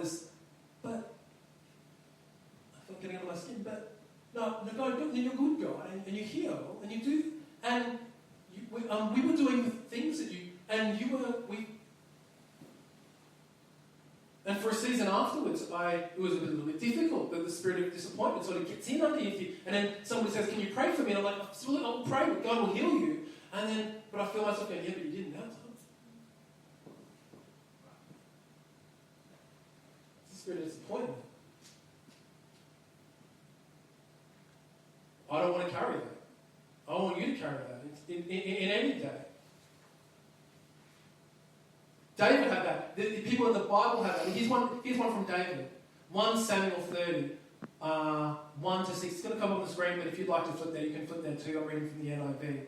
this, but I feel getting under my skin, but no, God, you're good, God, and you heal, and you do, and we were doing the things that you, and you were, and for a season afterwards, it was a little bit difficult, that the spirit of disappointment sort of gets in underneath you, and then somebody says, can you pray for me? And I'm like, absolutely, I'll pray, but God will heal you, and then, but I feel myself going, yeah, but you didn't have to. It's the spirit of disappointment. I don't want to carry that. I want you to carry that in any day. David had that. The people in the Bible had that. Here's one from David. 1 Samuel 30, 1 to 6. It's going to come up on the screen, but if you'd like to flip there, you can flip there too. I'm reading from the NIV.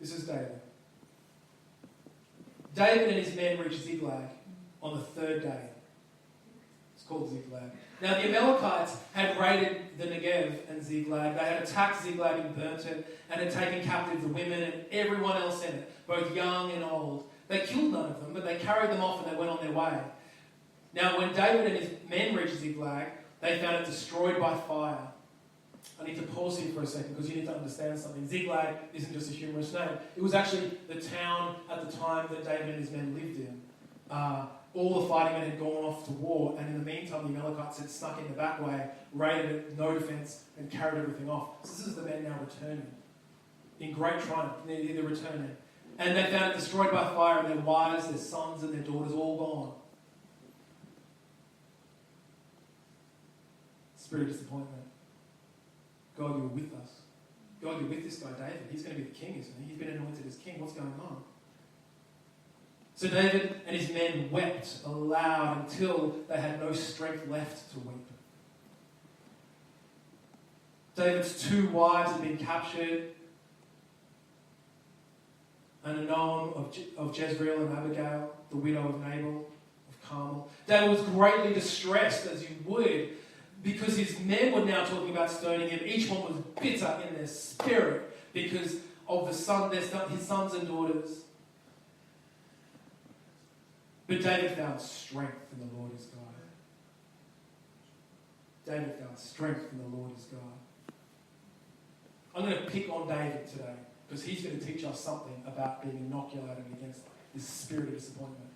This is David. David and his men reached Ziklag on the third day. It's called Ziklag. Now the Amalekites had raided the Negev and Ziklag. They had attacked Ziklag and burnt it, and had taken captive the women and everyone else in it, both young and old. They killed none of them, but they carried them off and they went on their way. Now when David and his men reached Ziklag, they found it destroyed by fire. I need to pause here for a second because you need to understand something. Ziklag isn't just a humorous name. It was actually the town at the time that David and his men lived in. All the fighting men had gone off to war, and in the meantime, the Amalekites had snuck in the back way, raided it, no defence, and carried everything off. So this is the men now returning. In great triumph, they're returning. And they found it destroyed by fire, and their wives, their sons, and their daughters all gone. Spirit of disappointment. God, you're with us. God, you're with this guy, David. He's going to be the king, isn't he? He's been anointed as king. What's going on? So David and his men wept aloud until they had no strength left to weep. David's 2 wives had been captured, and Ahinoam of Jezreel and Abigail, the widow of Nabal of Carmel. David was greatly distressed, as you would, because his men were now talking about stoning him. Each one was bitter in their spirit because of his sons and daughters. But David found strength in the Lord his God. David found strength in the Lord his God. I'm going to pick on David today because he's going to teach us something about being inoculated against this spirit of disappointment.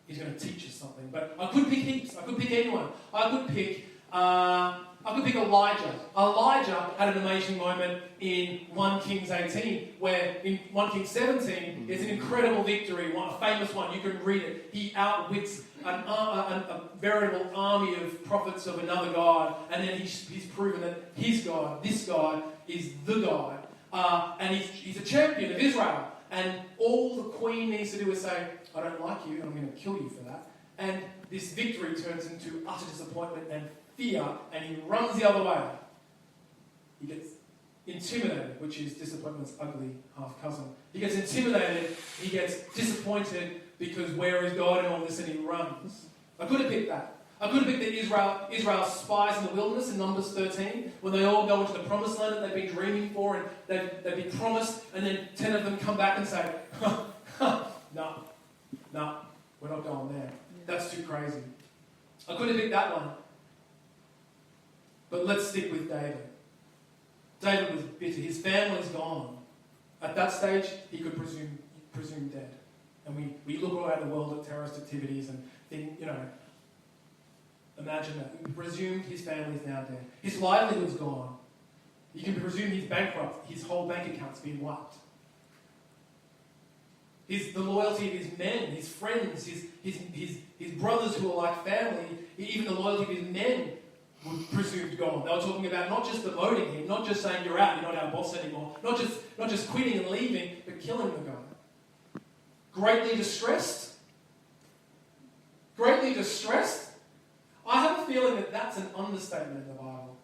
He's going to teach us something. But I could pick heaps. I could pick anyone. I could pick Elijah. Elijah had an amazing moment in 1 Kings 18, where in 1 Kings 17, there's an incredible victory, a famous one. You can read it. He outwits a veritable army of prophets of another God, and then he's proven that his God, this God, is the God. And he's a champion of Israel. And all the queen needs to do is say, I don't like you, and I'm going to kill you for that. And this victory turns into utter disappointment and fear, and he runs the other way. He gets intimidated, which is disappointment's ugly half-cousin. He gets intimidated, he gets disappointed because where is God in all this, and he runs. I could have picked that. I could have picked the Israel's spies in the wilderness in Numbers 13, when they all go into the promised land that they've been dreaming for, and they've been promised, and then 10 of them come back and say, no, we're not going there. That's too crazy. I could have picked that one. But let's stick with David. David was bitter. His family's gone. At that stage, he could presume dead. And we look all around the world at terrorist activities and think, imagine that. We presumed his family's now dead. His livelihood's gone. You can presume he's bankrupt. His whole bank account's been wiped. The loyalty of his men, his friends, his brothers who are like family, even the loyalty of his men were presumed gone. They were talking about not just demoting him, not just saying you're out, you're not our boss anymore, not just quitting and leaving, but killing the guy. Greatly distressed. Greatly distressed. I have a feeling that that's an understatement in the Bible.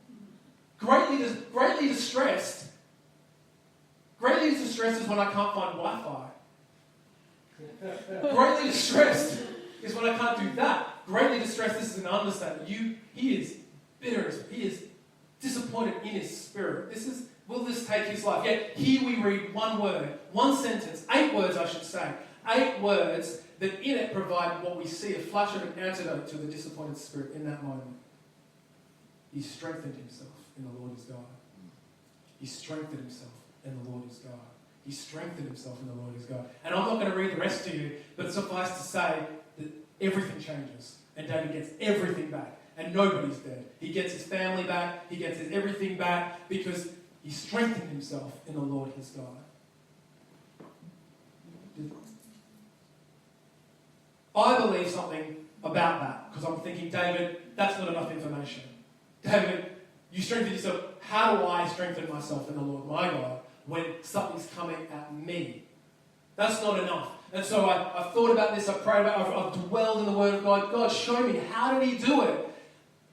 Greatly distressed. Greatly distressed is when I can't find Wi-Fi. Greatly distressed is when I can't do that. Greatly distressed, this is an understatement. He is bitter. He is disappointed in his spirit. Will this take his life? Yet here we read one word, one sentence, 8 words I should say. 8 words that in it provide what we see, a flash of an antidote to the disappointed spirit in that moment. He strengthened himself in the Lord his God. He strengthened himself in the Lord his God. He strengthened himself in the Lord his God. And I'm not going to read the rest to you, but suffice to say that everything changes. And David gets everything back. And nobody's dead. He gets his family back. He gets his everything back because he strengthened himself in the Lord his God. I believe something about that because I'm thinking, David, that's not enough information. David, you strengthen yourself. How do I strengthen myself in the Lord my God when something's coming at me? That's not enough. And so I've thought about this, I've prayed about it, I've dwelled in the Word of God. God, show me, how did he do it?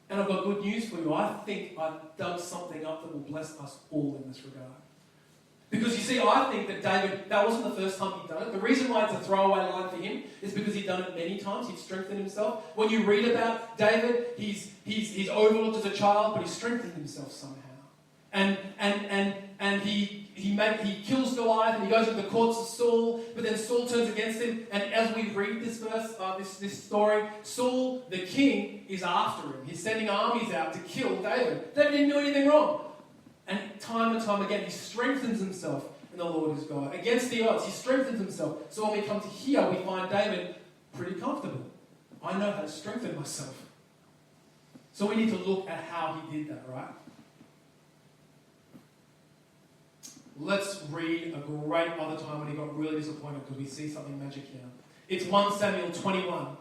And I've got good news for you. I think I've dug something up that will bless us all in this regard. Because you see, I think that David, that wasn't the first time he'd done it. The reason why it's a throwaway line for him is because he'd done it many times. He'd strengthened himself. When you read about David, he's overlooked as a child, but he strengthened himself somehow. And he kills Goliath and he goes into the courts of Saul, but then Saul turns against him. And as we read this verse, this story, Saul, the king, is after him. He's sending armies out to kill David. David didn't do anything wrong. And time again, he strengthens himself in the Lord his God. Against the odds, he strengthens himself. So when we come to here, we find David pretty comfortable. I know how to strengthen myself. So we need to look at how he did that, right? Let's read a great other time when he got really disappointed because we see something magic here. It's 1 Samuel 21,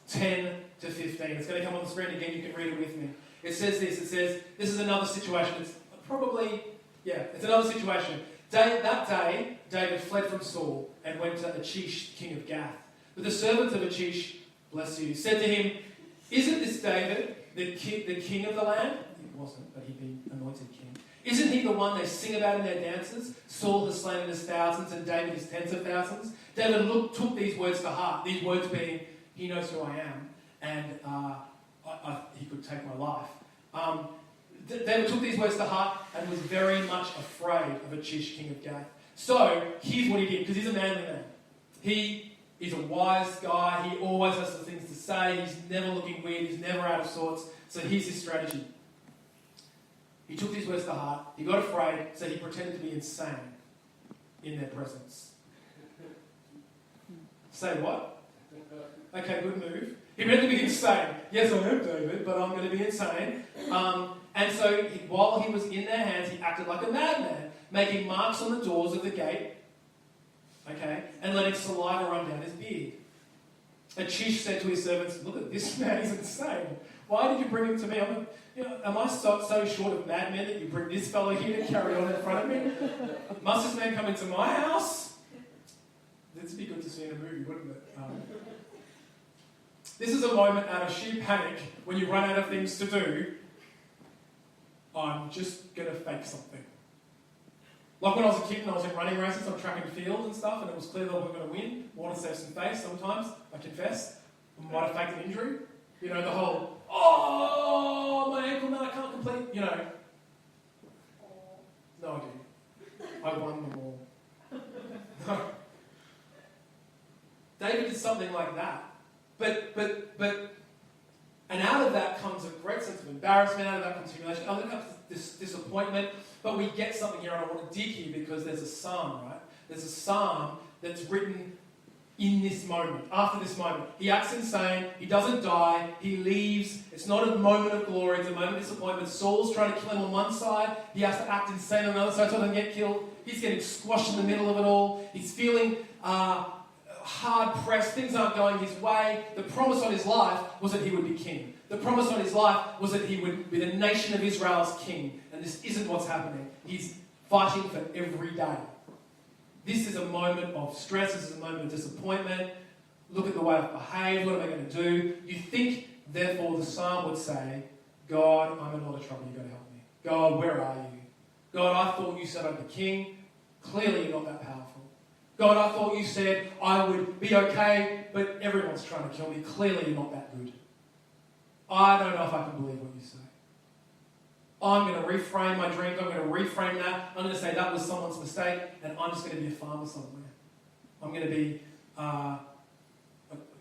10 to 15. It's going to come on the screen again. You can read it with me. It says this. It says, this is another situation. It's another situation. That day, David fled from Saul and went to Achish, king of Gath. But the servants of Achish, bless you, said to him, isn't this David, the king of the land? He wasn't, but he'd been anointed king. Isn't he the one they sing about in their dances? Saul has slain his thousands and David his tens of thousands. David took these words to heart, these words being, he knows who I am, and he could take my life. David took these words to heart and was very much afraid of Achish, king of Gath. So, here's what he did, because he's a manly man. He is a wise guy. He always has some things to say. He's never looking weird. He's never out of sorts. So here's his strategy. He took these words to heart. He got afraid, so he pretended to be insane in their presence. Say what? Okay, good move. He pretended to be insane. Yes, I am David, but I'm going to be insane. And so while he was in their hands, he acted like a madman, making marks on the doors of the gate, okay, and letting saliva run down his beard. Achish said to his servants, look at this man, he's insane. Why did you bring him to me? Am I so short of madmen that you bring this fellow here to carry on in front of me? Must this man come into my house? This would be good to see in a movie, wouldn't it? This is a moment out of sheer panic when you run out of things to do. I'm just going to fake something. Like when I was a kid and I was in running races on track and field and stuff, and it was clear that we were going to win. I want to save some face sometimes, I confess. I might have faked an injury. The whole, my ankle, no, I can't complete, No, I did. I won them all. No. David did something like that. And out of that comes a great sense of embarrassment, out of that comes humiliation, out of that comes this disappointment. But we get something here, and I want to dig here because there's a psalm, right? There's a psalm that's written in this moment, after this moment. He acts insane, he doesn't die, he leaves. It's not a moment of glory, it's a moment of disappointment. Saul's trying to kill him on one side, he has to act insane on the other side so he doesn't get killed. He's getting squashed in the middle of it all. He's feeling hard-pressed, things aren't going his way. The promise on his life was that he would be king. The promise on his life was that he would be the nation of Israel's king. And this isn't what's happening. He's fighting for every day. This is a moment of stress. This is a moment of disappointment. Look at the way I've behaved. What am I going to do? You think, therefore, the psalm would say, God, I'm in a lot of trouble. You've got to help me. God, where are you? God, I thought you said I'd be king. Clearly, you're not that powerful. God, I thought you said I would be okay, but everyone's trying to kill me. Clearly, you're not that good. I don't know if I can believe what you say. I'm going to reframe my dreams. I'm going to reframe that. I'm going to say that was someone's mistake, and I'm just going to be a farmer somewhere. I'm going to be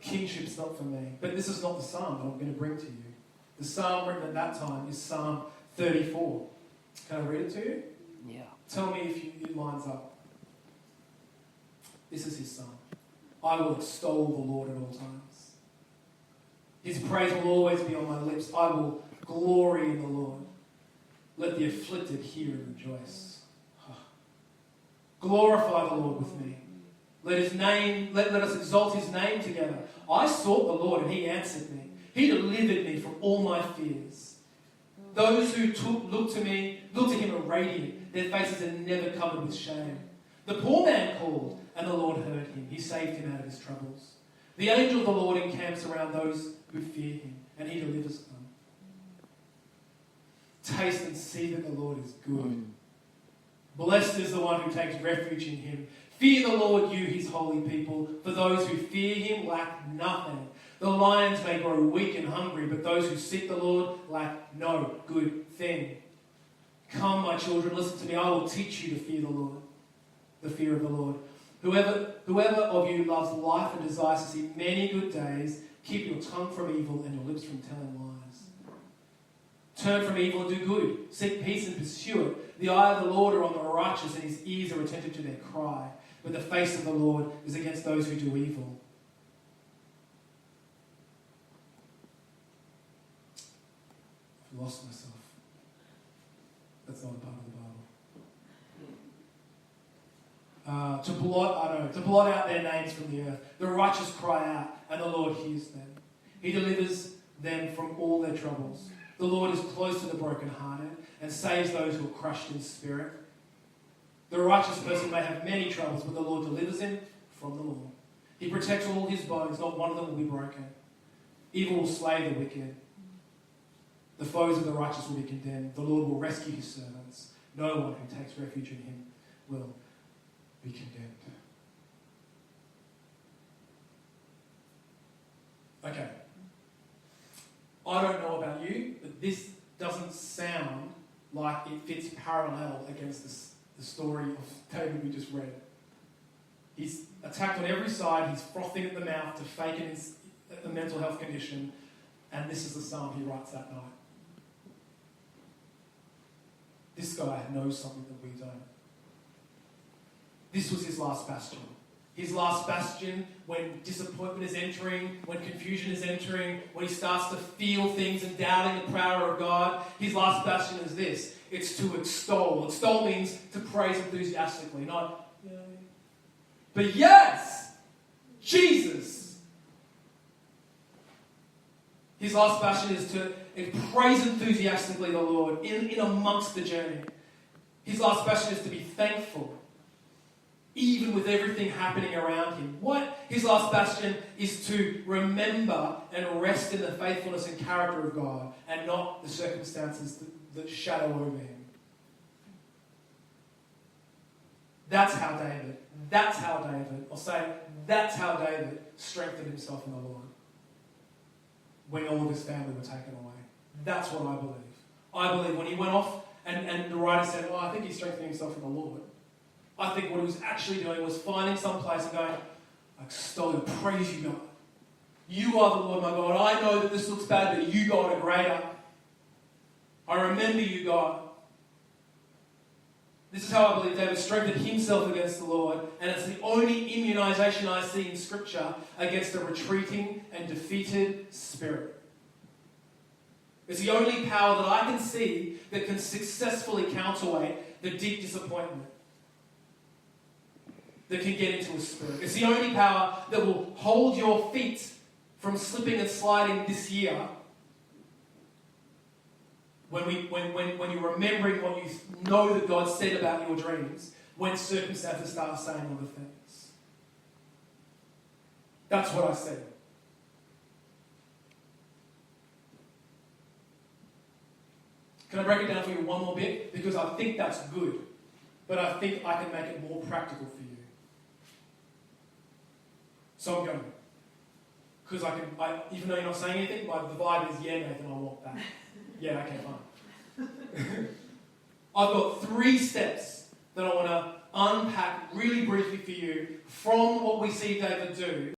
Kingship's not for me. But this is not the psalm that I'm going to bring to you. The psalm written at that time is Psalm 34. Can I read it to you? Yeah. Tell me if it lines up. This is his psalm. I will extol the Lord at all times. His praise will always be on my lips. I will glory in the Lord. Let the afflicted hear and rejoice. Glorify the Lord with me. Let us exalt his name together. I sought the Lord and he answered me. He delivered me from all my fears. Those who look to him are radiant. Their faces are never covered with shame. The poor man called and the Lord heard him. He saved him out of his troubles. The angel of the Lord encamps around those who fear him and he delivers them. Taste and see that the Lord is good. Blessed is the one who takes refuge in him. Fear the Lord, you his holy people, for those who fear him lack nothing. The lions may grow weak and hungry, but those who seek the Lord lack no good thing. Come, my children, listen to me. I will teach you to fear the Lord, the fear of the Lord. Whoever of you loves life and desires to see many good days, keep your tongue from evil and your lips from telling lies. Turn from evil and do good. Seek peace and pursue it. The eye of the Lord are on the righteous, and his ears are attentive to their cry. But the face of the Lord is against those who do evil. I've lost myself. That's not a part of the Bible. To blot out their names from the earth. The righteous cry out, and the Lord hears them. He delivers them from all their troubles. The Lord is close to the brokenhearted and saves those who are crushed in spirit. The righteous person may have many troubles, but the Lord delivers him from the Lord. He protects all his bones, not one of them will be broken. Evil will slay the wicked. The foes of the righteous will be condemned. The Lord will rescue his servants. No one who takes refuge in him will be condemned. Okay. I don't know about you, but this doesn't sound like it fits parallel against the story of David we just read. He's attacked on every side. He's frothing at the mouth to fake a mental health condition. And this is the psalm he writes that night. This guy knows something that we don't. This was his last bastion. His last bastion when disappointment is entering, when confusion is entering, when he starts to feel things and doubting the power of God. His last bastion is this. It's to extol. Extol means to praise enthusiastically, not, but yes, Jesus. His last bastion is to praise enthusiastically the Lord in amongst the journey. His last bastion is to be thankful, even with everything happening around him. What? His last bastion is to remember and rest in the faithfulness and character of God and not the circumstances that shadow over him. That's how David strengthened himself in the Lord when all of his family were taken away. That's what I believe. I believe when he went off and the writer said, I think he strengthened himself in the Lord. I think what he was actually doing was finding some place and going, I extol and praise you, God. You are the Lord, my God. I know that this looks bad, but you, God, are greater. I remember you, God. This is how I believe David strengthened himself against the Lord, and it's the only immunization I see in Scripture against a retreating and defeated spirit. It's the only power that I can see that can successfully counterweight the deep disappointment that can get into a spirit. It's the only power that will hold your feet from slipping and sliding this year when you're remembering what you know that God said about your dreams, when circumstances start saying other things. That's what I said. Can I break it down for you one more bit? Because I think that's good, but I think I can make it more practical for you. So I'm going. Because even though you're not saying anything, the vibe is, yeah, Nathan, I want that. Yeah, okay, fine. I've got 3 steps that I want to unpack really briefly for you from what we see David do